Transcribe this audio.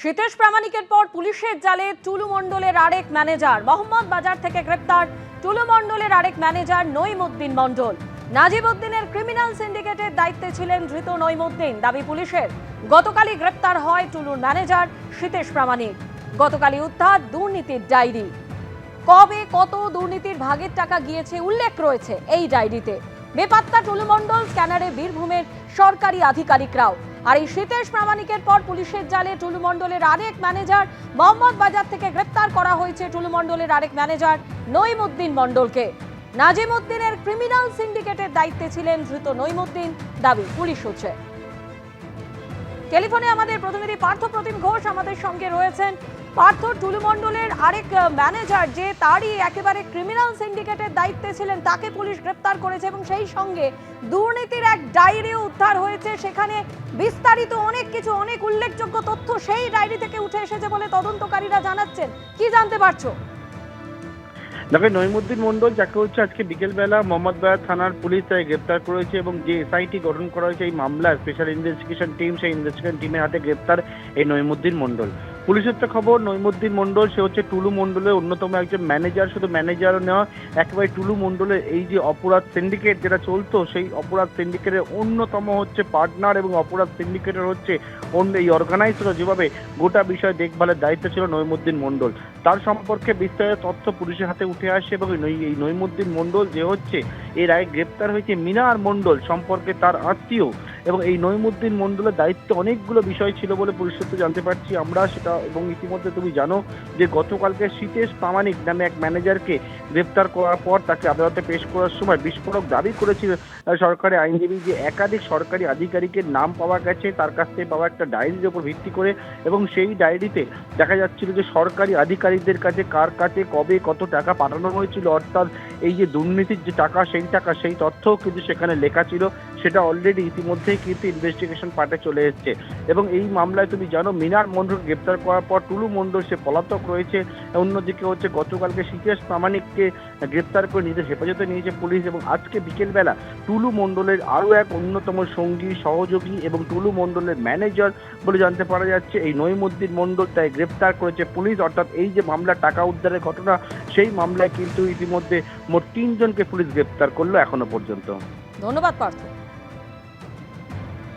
শীতেশ প্রামাণিকের পর পুলিশের জালে টুলু মণ্ডলের আরেক ম্যানেজার। মোহাম্মদ বাজার থেকে গ্রেপ্তার টুলু মণ্ডলের আরেক ম্যানেজার নঈমুদ্দিন মণ্ডল। নাজিমউদ্দিনের ক্রিমিনাল সিন্ডিকেটের দায়িত্বে ছিলেন ধৃত নঈমুদ্দিন। দাবি পুলিশের, গতকালই গ্রেপ্তার হয় টুলুর ম্যানেজার শীতেশ প্রামাণিক। গতকালই উদ্ধার দুর্নীতির ডায়েরি। কবে কত দুর্নীতির ভাগের টাকা গিয়েছে উল্লেখ রয়েছে এই ডায়েরিতে। বেপাত্তা টুলু মণ্ডল, স্ক্যানারে বীরভূমের সরকারি আধিকারিকরাও। আর এই শীতেশ প্রামাণিকের পর পুলিশের জালে টুলু মণ্ডলের আরেক ম্যানেজার মোহাম্মদ বাজার থেকে গ্রেপ্তার করা হয়েছে টুলু মণ্ডলের আরেক ম্যানেজার নঈমুদ্দিন মণ্ডলকে। নাজিমউদ্দিনের ক্রিমিনাল সিন্ডিকেটের দায়িত্বে ছিলেন ধৃত নঈমুদ্দিন, দাবি পুলিশ সূত্রে। টেলিফোনে আমাদের প্রতিনিধি পার্থ প্রতিম ঘোষ আমাদের সঙ্গে রয়েছেন। পার্থ, টুলু মণ্ডলের আরেক ম্যানেজার যে তারই একেবারে ক্রিমিনাল সিন্ডিকেটের দায়িত্বে ছিলেন, তাকে পুলিশ গ্রেপ্তার করেছে এবং সেই সঙ্গে দুর্নীতির এক ডায়েরিও উদ্ধার হয়েছে। সেখানে বিস্তারিত অনেক কিছু, অনেক উল্লেখযোগ্য তথ্য সেই ডায়েরি থেকে উঠে এসেছে বলে তদন্তকারীরা জানাচ্ছেন। কি জানতে পারছো? দেখো, নঈমুদ্দিন মণ্ডল, যাকে হচ্ছে আজকে বিকেলবেলা মোহাম্মদবাজার থানার পুলিশ তাই গ্রেপ্তার করেছে এবং যে এসআইটি গঠন করা হয়েছে এই মামলার স্পেশাল ইনভেস্টিগেশন টিম, সেই ইনভেস্টিগেশন টিমের হাতে গ্রেপ্তার এই নঈমুদ্দিন মণ্ডল। পুলিশের তো খবর, নঈমুদ্দিন মণ্ডল সে হচ্ছে টুলু মণ্ডলের অন্যতম একজন ম্যানেজার। শুধু ম্যানেজারও নেওয়া, একেবারে টুলু মণ্ডলের এই যে অপরাধ সিন্ডিকেট যেটা চলতো, সেই অপরাধ সিন্ডিকেটের অন্যতম হচ্ছে পার্টনার এবং অপরাধ সিন্ডিকেটের হচ্ছে অন্য এই অর্গানাইজার, যেভাবে গোটা বিষয় দেখভালের দায়িত্ব ছিল নঈমুদ্দিন মণ্ডল। তার সম্পর্কে বিস্তারিত তথ্য পুলিশের হাতে উঠে আসে এবং এই নঈমুদ্দিন মণ্ডল যে হচ্ছে এর আগে গ্রেপ্তার হয়েছে মিনার মণ্ডল সম্পর্কে তার আত্মীয়, এবং এই নঈমুদ্দিন মণ্ডলের দায়িত্বে অনেকগুলো বিষয় ছিল বলে পুলিশ সূত্রে জানতে পারছি আমরা সেটা। এবং ইতিমধ্যে তুমি জানো যে গতকালকে শীতেশ প্রামাণিক নামে এক ম্যানেজারকে গ্রেপ্তার করার পর তাকে আদালতে পেশ করার সময় বিস্ফোরক দাবি করেছিল সরকারি আইনজীবী যে একাধিক সরকারি আধিকারিকের নাম পাওয়া গেছে তার কাছ থেকে পাওয়া একটা ডায়েরির উপর ভিত্তি করে, এবং সেই ডায়েরিতে দেখা যাচ্ছিল যে সরকারি আধিকারিকদের কাছে কার কাছে কবে কত টাকা পাঠানো হয়েছিল, অর্থাৎ এই যে দুর্নীতির যে টাকা সেই তথ্যও কিন্তু সেখানে লেখা ছিল। সেটা অলরেডি ইতিমধ্যেই কিন্তু ইনভেস্টিগেশন পার্টে চলে এসেছে। এবং এই মামলায় তুমি জানো মিনার মণ্ডল গ্রেপ্তার করার পর টুলু মণ্ডল সে পলাতক রয়েছে। অন্যদিকে হচ্ছে গতকালকে শীতেশ প্রামাণিককে গ্রেপ্তার করে নিজের হেফাজতে নিয়েছে পুলিশ, এবং আজকে বিকেলবেলা টুলু মণ্ডলের আরও এক অন্যতম সঙ্গী, সহযোগী এবং টুলু মণ্ডলের ম্যানেজার বলে জানতে পারা যাচ্ছে এই নঈমুদ্দিন মণ্ডল তাই গ্রেপ্তার করেছে পুলিশ। অর্থাৎ এই যে মামলা টাকা উদ্ধারের ঘটনা, সেই মামলায় কিন্তু ইতিমধ্যে মোট 3 জনকে পুলিশ গ্রেপ্তার করলো এখনো পর্যন্ত। ধন্যবাদ পার্থ।